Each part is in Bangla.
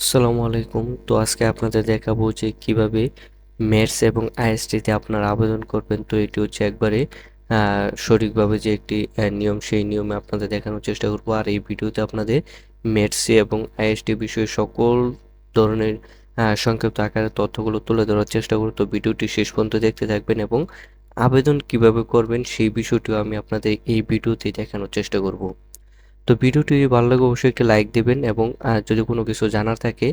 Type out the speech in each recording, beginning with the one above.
আসসালামু আলাইকুম। তো আজকে আপনাদের দেখাবো যে কিভাবে মেটস এবং আইএসটিতে আপনারা আবেদন করবেন। তো এটি হচ্ছে একবারে সঠিকভাবে যে একটি নিয়ম, সেই নিয়মে আপনাদের দেখানোর চেষ্টা করব। আর এই ভিডিওতে আপনাদের মেটসি এবং আইএসটি বিষয়ে সকল ধরনের সংক্ষিপ্ত আকারে তথ্যগুলো তুলে ধরার চেষ্টা করব। তো ভিডিওটি শেষ পর্যন্ত দেখতে থাকবেন এবং আবেদন কিভাবে করবেন সেই বিষয়টিও আমি আপনাদের এই ভিডিওতেই দেখানোর চেষ্টা করব। তো ভিডিওটি যদি ভালো লাগে অবশ্যই একটি লাইক দিবেন এবং যদি কোনো কিছু জানার থাকে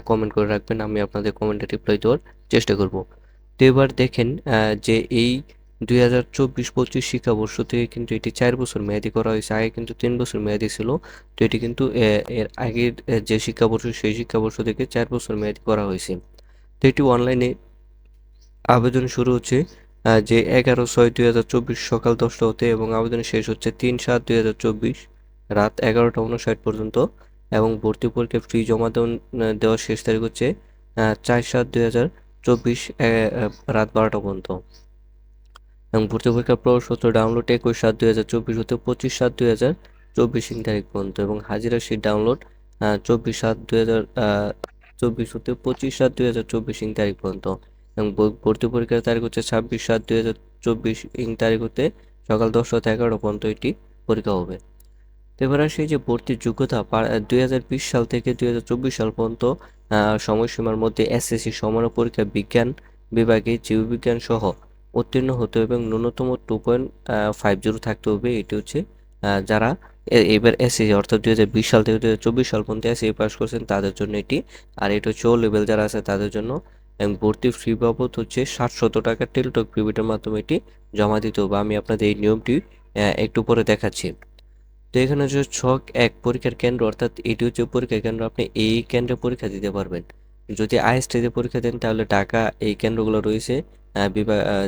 কমেন্ট করে রাখবেন। আমি আপনাদের কমেন্টে রিপ্লাই দেওয়ার চেষ্টা করব। তো এবার দেখেন যে এই 2024-25 শিক্ষাবর্ষ থেকে কিন্তু এটি 4 বছর মেয়াদি করা হয়েছে। আগে কিন্তু 3 বছর মেয়াদি ছিল। তো এটি কিন্তু এর আগের যে শিক্ষাবর্ষ সেই শিক্ষাবর্ষ থেকে 4 বছর মেয়াদি করা হয়েছে। তো এটি অনলাইনে আবেদন শুরু হচ্ছে যে 11/6/2024 সকাল 10টা হতে এবং আবেদন শেষ হচ্ছে 3/7/2024 রাত 11টা 59 পর্যন্ত এবং ভর্তি পরীক্ষার ফি জমা দেওয়ার শেষ তারিখ হচ্ছে 4/7/2024 রাত 12টা পর্যন্ত এবং ভর্তি পরীক্ষার প্রবেশপত্র ডাউনলোড 21/7/2024 হতে 25/7/2024 তারিখ পর্যন্ত এবং হাজিরা শিট ডাউনলোড 24/7/2024 হতে 25/7/2024 তারিখ পর্যন্ত এবং ভর্তি পরীক্ষার তারিখ হচ্ছে 26/7/2024 তারিখ হতে সকাল 10টা হতে 11টা পর্যন্ত এটি পরীক্ষা হবে। তো এবার আসি যে ভর্তির যোগ্যতা 2020 সাল থেকে 2024 সাল পর্যন্ত সময়সীমার মধ্যে এসএসসি সমান্য পরীক্ষা বিজ্ঞান বিভাগে জীববিজ্ঞান সহ উত্তীর্ণ হতে হবে এবং ন্যূনতম 2.50 থাকতে হবে। এটি হচ্ছে যারা এবার এসএসসি অর্থাৎ 2020 সাল থেকে 2024 সাল পর্যন্ত এসএসসি পাস করছেন তাদের জন্য এটি। আর এটা হচ্ছে ও লেভেল যারা আছে তাদের জন্য এবং ভর্তি ফি বাবদ হচ্ছে 700 টাকা টেলিটক প্রিপেডের মাধ্যমে এটি জমা দিতে হবে। আমি আপনাদের এই নিয়মটি একটু পরে দেখাচ্ছি। তো এখানে হচ্ছে ছক 1 পরীক্ষার কেন্দ্র অর্থাৎ এটি হচ্ছে পরীক্ষার কেন্দ্র, আপনি এই কেন্দ্রে পরীক্ষা দিতে পারবেন। যদি আইএসটিতে পরীক্ষা দেন তাহলে ঢাকা এই কেন্দ্রগুলো রয়েছে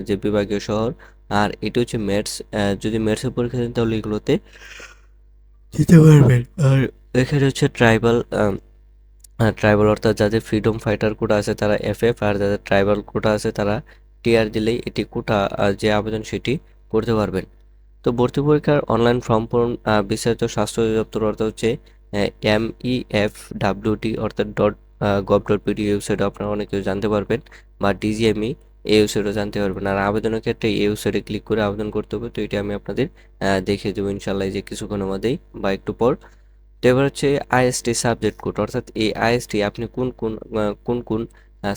যে বিভাগীয় শহর। আর এটি হচ্ছে মেটস, যদি মেটসের পরীক্ষা দেন তাহলে এগুলোতে দিতে পারবেন। আর এখানে হচ্ছে ট্রাইবাল অর্থাৎ যাদের ফ্রিডম ফাইটার কোটা আছে তারা এফএফ, আর যাদের ট্রাইবাল কোটা আছে তারা টিআর দিলেই এটি কোটা যে আবেদন সেটি করতে পারবেন। তো ভর্তি পরীক্ষার অনলাইন ফর্ম পূরণ বিস্তারিত স্বাস্থ্য অধিদপ্তর অর্থাৎ হচ্ছে MEFWD অর্থাৎ .gov.pd ওয়েবসাইটে আপনারা অনেক কিছু জানতে পারবেন বা ডিজিএমই এই ওয়েবসাইটে জানতে পারবেন। আর আবেদনের ক্ষেত্রে এই ওয়েবসাইটে ক্লিক করে আবেদন করতে হবে। তো এটা আমি আপনাদের দেখিয়ে দেবো ইনশাল্লাহ যে কিছুক্ষণের মধ্যেই বা একটু পর। তো এবার হচ্ছে আইএসটি সাবজেক্ট কোড অর্থাৎ এই আইএসটি আপনি কোন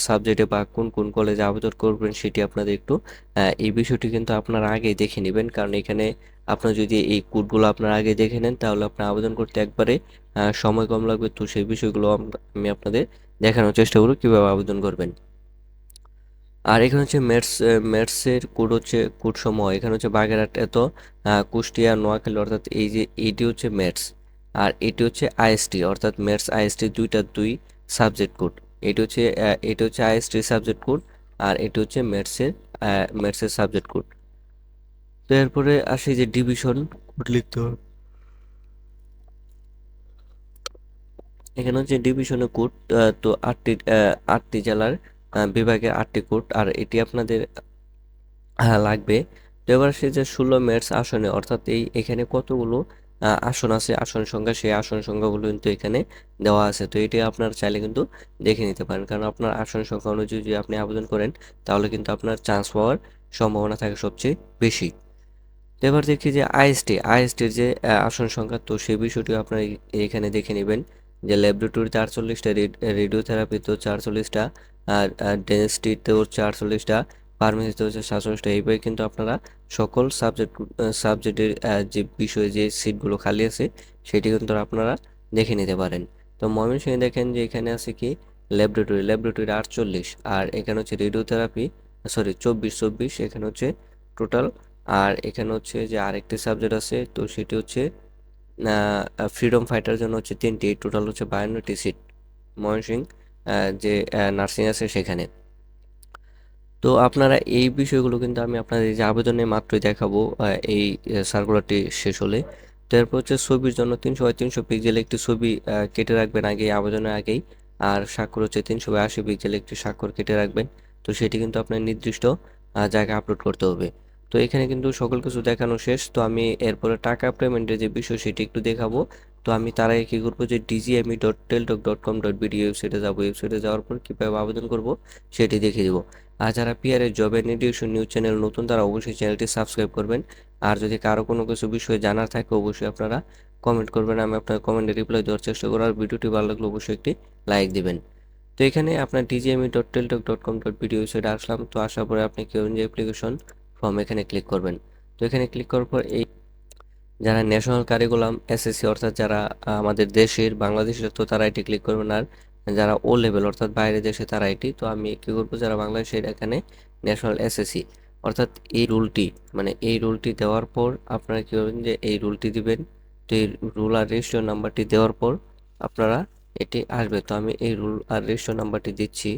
সাবজেক্টে বা কোন কলেজে আবেদন করবেন সেটি আপনাদের একটু এই বিষয়টি কিন্তু আপনারা আগেই দেখে নেবেন, কারণ এখানে আপনার যদি এই কোডগুলো আপনারা আগে দেখে নেন তাহলে আপনার আবেদন করতে একবারে সময় কম লাগবে। তো সেই বিষয়গুলো আমি আপনাদের দেখানোর চেষ্টা করব কীভাবে আবেদন করবেন। আর এখানে হচ্ছে মেটসের কোড হচ্ছে কোড সমূহ এখানে হচ্ছে বাগেরহাট এত কুষ্টিয়া নোয়াখালী অর্থাৎ এই যে এটি হচ্ছে মেটস আর এটি হচ্ছে আইএসটি অর্থাৎ মেটস আইএসটি দুই সাবজেক্ট কোড। এটি হচ্ছে আইএসটি সাবজেক্ট কোড আর এটি হচ্ছে মেটসের সাবজেক্ট কোড। তো এরপরে আসে যে ডিভিশন কোড লিখতে হবে। এখানে হচ্ছে ডিভিশনের কোড, তো আটটি জেলার বিভাগের 8টি কোড আর এটি আপনাদের লাগবে। তো এবার সে যে 16 মেটস আসনে অর্থাৎ এখানে কতগুলো আসন আছে, আসন সংখ্যা, সেই আসন সংখ্যাগুলো কিন্তু এখানে দেওয়া আছে। তো এটি আপনারা চাইলে কিন্তু দেখে নিতে পারেন, কারণ আপনার আসন সংখ্যা অনুযায়ী যদি আপনি আবেদন করেন তাহলে কিন্তু আপনার চান্স পাওয়ার সম্ভাবনা থাকে সবচেয়ে বেশি। তো এবার দেখি যে আইএসটির যে আসন সংখ্যা, তো সেই বিষয়টিও আপনারা এখানে দেখে নেবেন যে ল্যাবরেটরিতে 48টা, রেডিওথেরাপিতে হচ্ছে 48টা, আর ডেন্টিস্ট্রিতে হচ্ছে 48টা, ফার্মেসিতে হচ্ছে 47টা। এইভাবে কিন্তু আপনারা সকল সাবজেক্টের যে বিষয়ে যে সিটগুলো খালি আছে সেটি কিন্তু আপনারা দেখে নিতে পারেন। তো ময়মনসিংহে দেখেন যে এখানে আছে কি ল্যাবরেটরি 48, আর এখানে হচ্ছে রেডিওথেরাপি 24 এখানে হচ্ছে টোটাল। আর এখানে হচ্ছে যে আরেকটি সাবজেক্ট আছে, তো সেটি হচ্ছে ফ্রিডম ফাইটার জন্য হচ্ছে 3টি, টোটাল হচ্ছে 52টি সিট ময়মনসিংহ যে নার্সিং আছে সেখানে। তো আপনারা এই বিষয়গুলো কিন্তু আমি আপনাদের যে আবেদনে মাত্রই দেখাবো এই সার্কুলারটি শেষ হলে। তো এরপর হচ্ছে ছবির জন্য 300 পিক্সেল একটি ছবি কেটে রাখবেন আগে আবেদনের আগেই। আর স্বাক্ষর হচ্ছে 382 পিক্সেল একটি স্বাক্ষর কেটে রাখবেন। তো সেটি কিন্তু আপনার নির্দিষ্ট জায়গায় আপলোড করতে হবে। তো এখানে কিন্তু সকল কিছু দেখানো শেষ। তো আমি এরপরে টাকা পেমেন্টের যে বিষয় সেটি একটু দেখাবো। তো আমি তার আগে কী করবো, যে dgme.teltok.com.bd ওয়েবসাইটে যাবো। ওয়েবসাইটে যাওয়ার পর কীভাবে আবেদন করব সেটি দেখিয়ে দেবো। আর যারা পিআরের job and education news channel নতুন, তারা অবশ্যই চ্যানেলটি সাবস্ক্রাইব করবেন। আর যদি কারো কোনো কিছু বিষয়ে জানার থাকে অবশ্যই আপনারা কমেন্ট করবেন, আমি আপনার কমেন্টে রিপ্লাই দেওয়ার চেষ্টা করব। আর ভিডিওটি ভালো লাগলে অবশ্যই একটি লাইক দিবেন। তো এখানে আপনার dgme.teltok.com.bd ওয়েবসাইটে আসলাম। তো আসার পরে আপনি কি করবেন, যে অ্যাপ্লিকেশন ফর্ম এখানে ক্লিক করবেন। তো এখানে ক্লিক করার পর এই যারা ন্যাশনাল কারিকুলাম এসএসসি অর্থাৎ যারা আমাদের দেশের বাংলাদেশের, তো তারা এটি ক্লিক করবেন। আর যারা ও লেভেল অর্থাৎ বাইরের দেশে তারা এটি, তো আমি কী করবো, যারা বাংলাদেশের এখানে ন্যাশনাল এসএসসি অর্থাৎ এই রুলটি, মানে এই রুলটি দেওয়ার পর আপনারা কী করবেন, যে এই রুলটি দিবেন। তো এই রুল আর রেজিস্ট্রেশন নাম্বারটি দেওয়ার পর আপনারা এটি আসবে। তো আমি এই রুল আর রেজিস্ট্রেশন নাম্বারটি দিচ্ছি।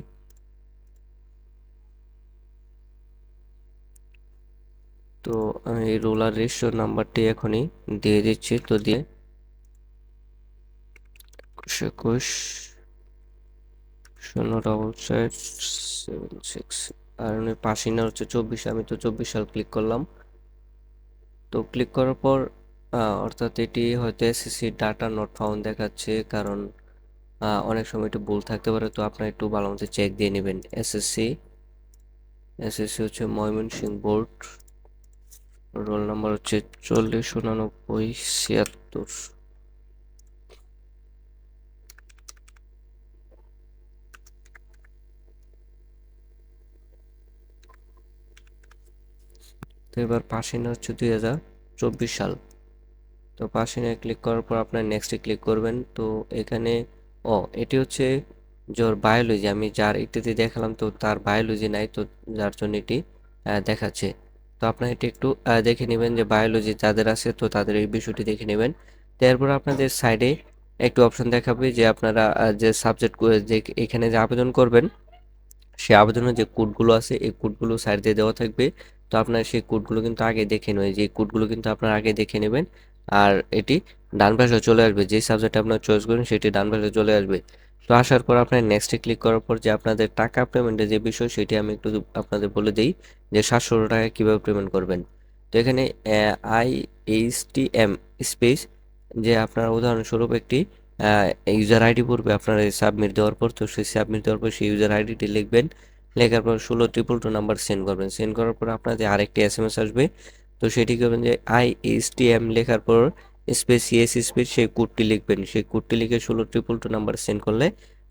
তো আমি এই রুল আর রেজিস্ট্রেশন নাম্বারটি এখনই দিয়ে দিচ্ছি। তো দিয়ে 21 04476 আর পাশিনা হচ্ছে 24, আমি তো 24 সাল ক্লিক করলাম। তো ক্লিক করার পর অর্থাৎ এটি হয়তো এসএসসি ডাটা নট ফাউন্ড দেখাচ্ছে, কারণ অনেক সময় একটু ভুল থাকতে পারে। তো আপনার একটু ভালো মতো চেক দিয়ে নেবেন। এসএসসি হচ্ছে ময়মনসিংহ বোর্ড, রোল নাম্বার হচ্ছে 408976। তো এবার পাশিনা হচ্ছে 2024 সাল। তো পাশিনে ক্লিক করার পর আপনার নেক্সটে ক্লিক করবেন। তো এখানে এটি হচ্ছে যার বায়োলজি, আমি যার এটিতে দেখালাম তো তার বায়োলজি নাই, তো যার জন্য এটি দেখাচ্ছে। তো আপনার এটি একটু দেখে নেবেন যে বায়োলজি যাদের আছে তো তাদের এই বিষয়টি দেখে নেবেন। তো এরপর আপনাদের সাইডে একটু অপশন দেখাবে যে আপনারা যে সাবজেক্ট যে এখানে যে আবেদন করবেন সেই আবেদনের যে কোডগুলো আছে এই কোডগুলো সাইড দিয়ে দেওয়া থাকবে। তো আপনার সেই কোডগুলো কিন্তু আগে দেখে নেবেন, যে কোডগুলো কিন্তু আপনারা আগে দেখে নেবেন। আর এটি ডান পাশে চলে আসবে, যে সাবজেক্ট আপনার চয়েস করবেন সেটি ডান পাশে চলে আসবে। তো আসার পর আপনার নেক্সটে ক্লিক করার পর যে আপনাদের টাকা পেমেন্টের যে বিষয় সেটি আমি একটু আপনাদের বলে দিই, যে 700 টাকা কীভাবে পেমেন্ট করবেন। তো এখানে IHTM স্পেস, যে আপনার উদাহরণস্বরূপ একটি ইউজার আইডি পড়বে আপনার সাবমিট দেওয়ার পর। তো সেই সাবমিট দেওয়ার পর সেই ইউজার আইডিটি লিখবেন, লেখার পর 1622 নাম্বার সেন্ড করবেন। সেন্ড করার পর আপনাদের আরেকটি এসএমএস আসবে। তো সেটি করবেন যে IHTM লেখার পর স্পেস ইএস স্পেস সেই কোডটি লিখবেন। সেই কোডটি লিখে 1622 নাম্বার সেন্ড করলে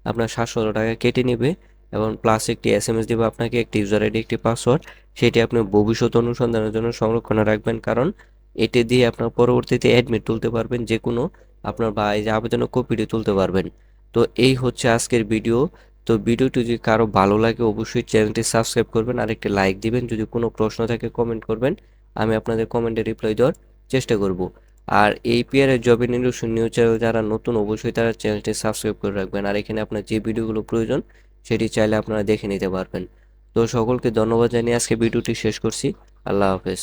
আপনার 700 টাকা কেটে নেবে, এবং প্লাস একটি এসএমএস দেবে আপনাকে, একটি ইউজার আইডি একটি পাসওয়ার্ড। সেটি আপনি ভবিষ্যৎ অনুসন্ধানের জন্য সংরক্ষণে রাখবেন, কারণ এটি দিয়ে আপনার পরবর্তীতে অ্যাডমিট তুলতে পারবেন, যে কোনো আপনার বা এই যে আবেদনের কপিটি তুলতে পারবেন। তো এই হচ্ছে আজকের ভিডিও। তো ভিডিওটি যদি কারো ভালো লাগে অবশ্যই চ্যানেলটি সাবস্ক্রাইব করবেন আর একটি লাইক দিবেন। যদি কোনো প্রশ্ন থাকে কমেন্ট করবেন, আমি আপনাদের কমেন্টে রিপ্লাই দেওয়ার চেষ্টা করব। আর এই পিআরের জবের নিউজ চ্যানেল যারা নতুন অবশ্যই তারা চ্যানেলটি সাবস্ক্রাইব করে রাখবেন। আর এখানে আপনার যে ভিডিওগুলো প্রয়োজন সেটি চাইলে আপনারা দেখে নিতে পারবেন। তো সকলকে ধন্যবাদ জানিয়ে আজকে ভিডিওটি শেষ করছি। আল্লাহ হাফেজ।